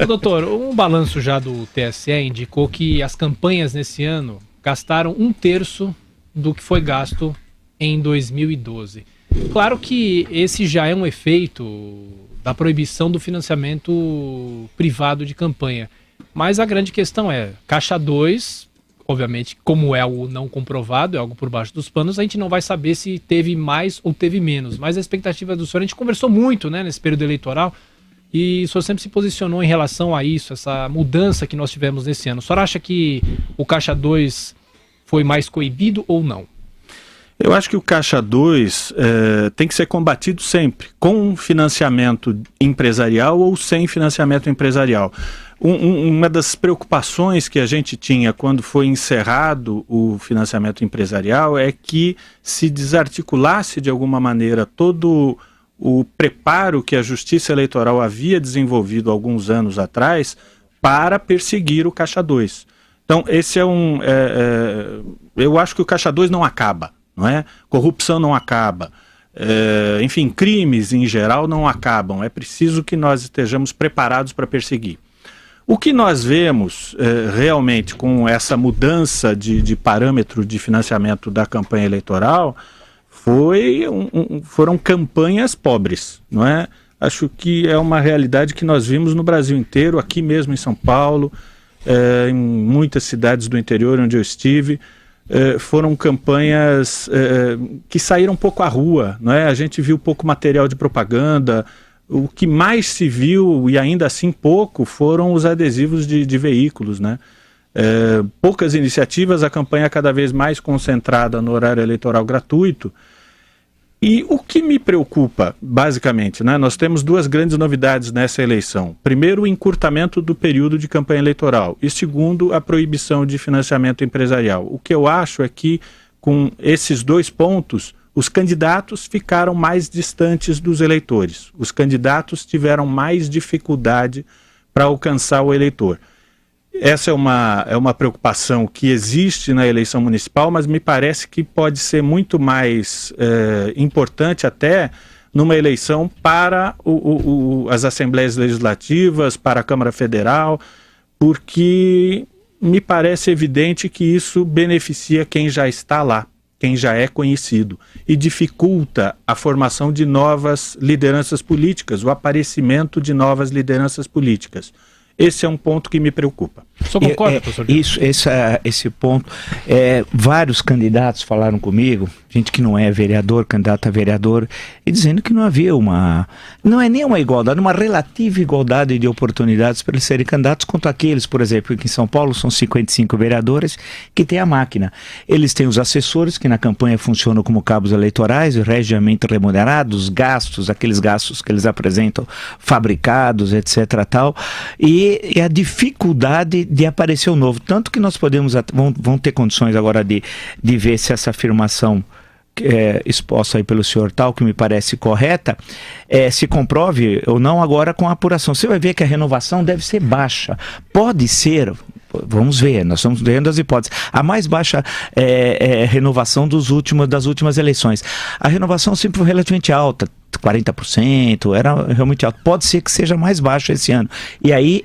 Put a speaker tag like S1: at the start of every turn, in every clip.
S1: Doutor, um balanço já do TSE indicou que as campanhas nesse ano gastaram 1/3 do que foi gasto em 2012. Claro que esse já é um efeito da proibição do financiamento privado de campanha. Mas a grande questão é, Caixa 2, obviamente, como é algo não comprovado, é algo por baixo dos panos, a gente não vai saber se teve mais ou teve menos. Mas a expectativa do senhor, a gente conversou muito, né, nesse período eleitoral, e o senhor sempre se posicionou em relação a isso, essa mudança que nós tivemos nesse ano. O senhor acha que o Caixa 2 foi mais coibido ou não?
S2: Eu acho que o Caixa 2 tem que ser combatido sempre, com financiamento empresarial ou sem financiamento empresarial. Uma das preocupações que a gente tinha quando foi encerrado o financiamento empresarial é que se desarticulasse de alguma maneira todo o preparo que a Justiça Eleitoral havia desenvolvido alguns anos atrás para perseguir o Caixa 2. Então, esse eu acho que o Caixa 2 não acaba. Não é? Corrupção não acaba, enfim, crimes em geral não acabam, é preciso que nós estejamos preparados para perseguir. O que nós vemos realmente com essa mudança de parâmetro de financiamento da campanha eleitoral foram campanhas pobres, não é? Acho que é uma realidade que nós vimos no Brasil inteiro, aqui mesmo em São Paulo, em muitas cidades do interior onde eu estive. Foram campanhas que saíram um pouco à rua, não é? A gente viu pouco material de propaganda, o que mais se viu, e ainda assim pouco, foram os adesivos de veículos, né? Poucas iniciativas, a campanha cada vez mais concentrada no horário eleitoral gratuito. E o que me preocupa, basicamente, né? Nós temos duas grandes novidades nessa eleição. Primeiro, o encurtamento do período de campanha eleitoral. E segundo, a proibição de financiamento empresarial. O que eu acho é que, com esses dois pontos, os candidatos ficaram mais distantes dos eleitores. Os candidatos tiveram mais dificuldade para alcançar o eleitor. Essa é uma preocupação que existe na eleição municipal, mas me parece que pode ser muito mais importante até numa eleição para as assembleias legislativas, para a Câmara Federal, porque me parece evidente que isso beneficia quem já está lá, quem já é conhecido, e dificulta a formação de novas lideranças políticas, o aparecimento de novas lideranças políticas. Esse é um ponto que me preocupa.
S1: O senhor concorda, professor?
S3: Esse ponto, vários candidatos falaram comigo, gente que não é vereador, candidato a vereador, e dizendo que não havia não é nem uma igualdade, uma relativa igualdade de oportunidades para eles serem candidatos quanto aqueles, por exemplo, aqui em São Paulo são 55 vereadores que têm a máquina. Eles têm os assessores que na campanha funcionam como cabos eleitorais, regiamente remunerados, aqueles gastos que eles apresentam fabricados, etc. tal, e a dificuldade de aparecer o novo. Tanto que nós vão ter condições agora de ver se essa afirmação exposta aí pelo senhor tal, que me parece correta, se comprove ou não agora com a apuração. Você vai ver que a renovação deve ser baixa. Pode ser, vamos ver, nós estamos vendo as hipóteses. A mais baixa renovação das últimas eleições. A renovação sempre foi relativamente alta, 40%, era realmente alto. Pode ser que seja mais baixo esse ano. E aí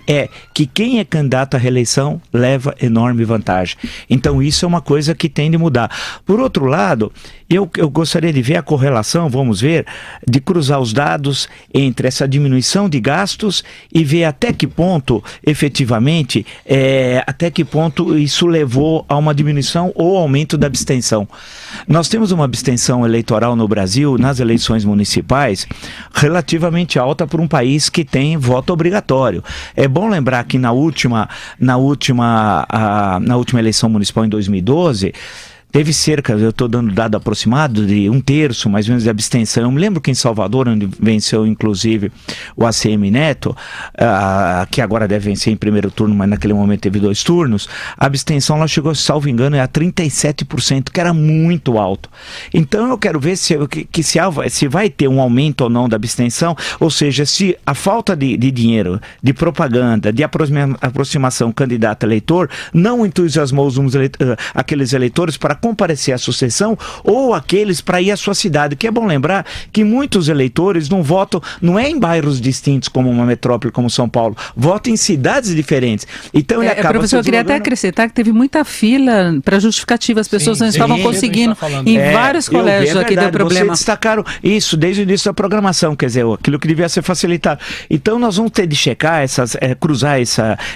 S3: que quem é candidato à reeleição leva enorme vantagem. Então isso é uma coisa que tem de mudar. Por outro lado, eu gostaria de ver a correlação, vamos ver, de cruzar os dados entre essa diminuição de gastos e ver até que ponto, efetivamente, até que ponto isso levou a uma diminuição ou aumento da abstenção. Nós temos uma abstenção eleitoral no Brasil, nas eleições municipais, relativamente alta para um país que tem voto obrigatório. É bom lembrar que na última eleição municipal em 2012, teve cerca, eu estou dando dado aproximado, de 1/3, mais ou menos, de abstenção. Eu me lembro que em Salvador, onde venceu inclusive o ACM Neto, que agora deve vencer em primeiro turno, mas naquele momento teve 2 turnos, a abstenção lá chegou, salvo engano, a 37%, que era muito alto. Então eu quero ver se vai ter um aumento ou não da abstenção, ou seja, se a falta de dinheiro, de propaganda, de aproximação candidato-eleitor, não entusiasmou aqueles eleitores para comparecer à sua sessão ou aqueles para ir à sua cidade, que é bom lembrar que muitos eleitores não votam, não é em bairros distintos como uma metrópole como São Paulo, votam em cidades diferentes. Então ele acaba...
S4: Professor, eu queria até acrescentar que teve muita fila para justificativa, as pessoas não estavam conseguindo, em vários colégios aqui deu problema.
S3: Vocês destacaram isso desde o início da programação, quer dizer, aquilo que devia ser facilitado. Então nós vamos ter de checar, cruzar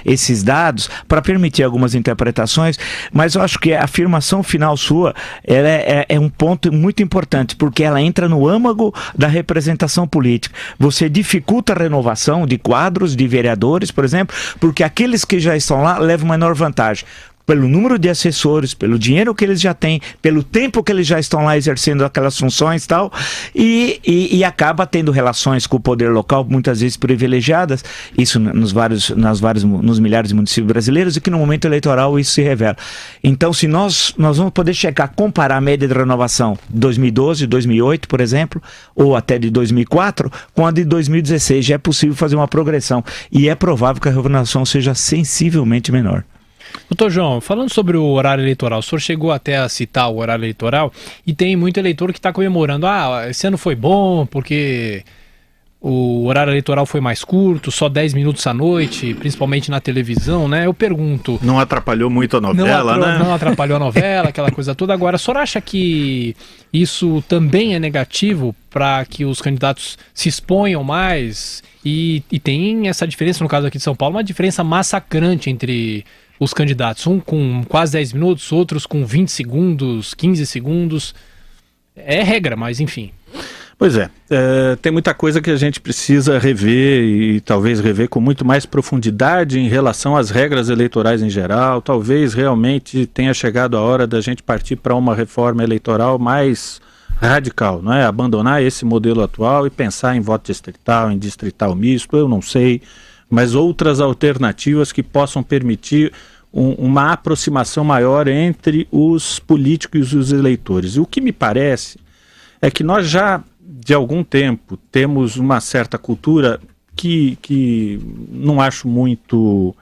S3: esses dados para permitir algumas interpretações, mas eu acho que a afirmação final sua é um ponto muito importante, porque ela entra no âmago da representação política. Você dificulta a renovação de quadros, de vereadores, por exemplo, porque aqueles que já estão lá levam menor vantagem. Pelo número de assessores, pelo dinheiro que eles já têm, pelo tempo que eles já estão lá exercendo aquelas funções e tal, e acaba tendo relações com o poder local, muitas vezes privilegiadas, isso nos milhares de municípios brasileiros, e que no momento eleitoral isso se revela. Então, se nós vamos poder checar, comparar a média de renovação de 2012, 2008, por exemplo, ou até de 2004, com a de 2016, já é possível fazer uma progressão, e é provável que a renovação seja sensivelmente menor.
S1: Doutor João, falando sobre o horário eleitoral, o senhor chegou até a citar o horário eleitoral e tem muito eleitor que está comemorando, esse ano foi bom porque o horário eleitoral foi mais curto, só 10 minutos à noite, principalmente na televisão, né? Eu pergunto...
S2: Não atrapalhou muito a novela, né?
S1: Não atrapalhou a novela, aquela coisa toda. Agora, o senhor acha que isso também é negativo para que os candidatos se exponham mais? E tem essa diferença, no caso aqui de São Paulo, uma diferença massacrante entre... os candidatos, um com quase 10 minutos, outros com 20 segundos, 15 segundos. É regra, mas enfim.
S2: Pois é, tem muita coisa que a gente precisa rever e talvez rever com muito mais profundidade em relação às regras eleitorais em geral. Talvez realmente tenha chegado a hora da gente partir para uma reforma eleitoral mais radical, não é? Abandonar esse modelo atual e pensar em voto distrital, em distrital misto, eu não sei, mas outras alternativas que possam permitir uma aproximação maior entre os políticos e os eleitores. E o que me parece é que nós já, de algum tempo, temos uma certa cultura que não acho muito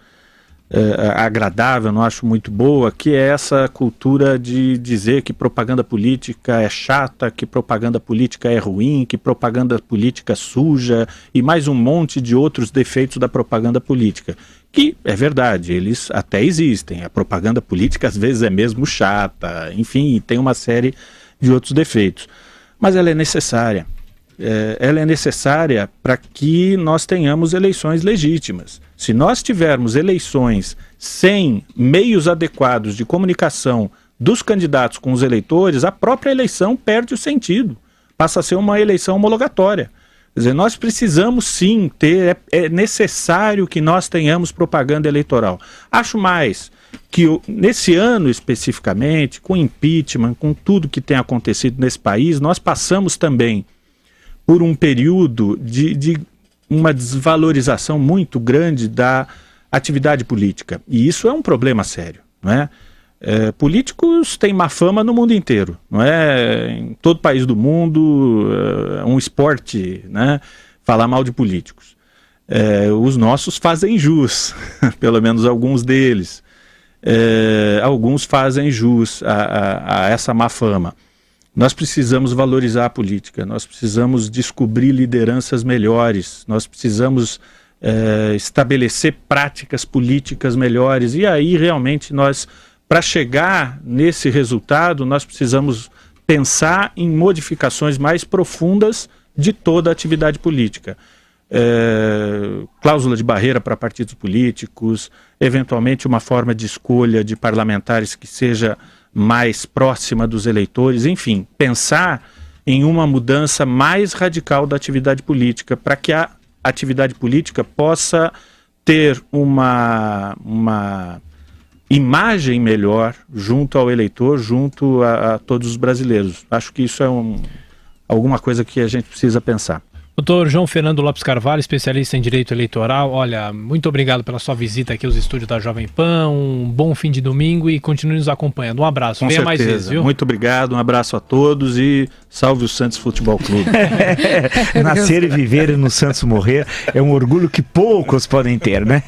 S2: agradável, não acho muito boa, que é essa cultura de dizer que propaganda política é chata, que propaganda política é ruim, que propaganda política suja e mais um monte de outros defeitos da propaganda política. Que é verdade, eles até existem. A propaganda política às vezes é mesmo chata, enfim, tem uma série de outros defeitos. Mas ela é necessária. Ela é necessária para que nós tenhamos eleições legítimas. Se nós tivermos eleições sem meios adequados de comunicação dos candidatos com os eleitores, a própria eleição perde o sentido, passa a ser uma eleição homologatória. Quer dizer, nós precisamos sim ter, é necessário que nós tenhamos propaganda eleitoral. Acho mais que nesse ano especificamente, com impeachment, com tudo que tem acontecido nesse país, nós passamos também por um período de uma desvalorização muito grande da atividade política. E isso é um problema sério, não é? Políticos têm má fama no mundo inteiro, não é? Em todo país do mundo é um esporte, né? Falar mal de políticos. Os nossos fazem jus, pelo menos alguns deles. Alguns fazem jus a essa má fama. Nós precisamos valorizar a política, nós precisamos descobrir lideranças melhores, nós precisamos estabelecer práticas políticas melhores, e aí realmente nós, para chegar nesse resultado, nós precisamos pensar em modificações mais profundas de toda a atividade política. Cláusula de barreira para partidos políticos, eventualmente uma forma de escolha de parlamentares que seja mais próxima dos eleitores, enfim, pensar em uma mudança mais radical da atividade política, para que a atividade política possa ter uma imagem melhor junto ao eleitor, junto a todos os brasileiros. Acho que isso é alguma coisa que a gente precisa pensar.
S1: Doutor João Fernando Lopes Carvalho, especialista em direito eleitoral, olha, muito obrigado pela sua visita aqui aos estúdios da Jovem Pan, um bom fim de domingo e continue nos acompanhando. Um abraço,
S2: venha mais vezes, viu? Muito obrigado, um abraço a todos e salve o Santos Futebol Clube.
S3: Nascer e viver e no Santos morrer é um orgulho que poucos podem ter, né?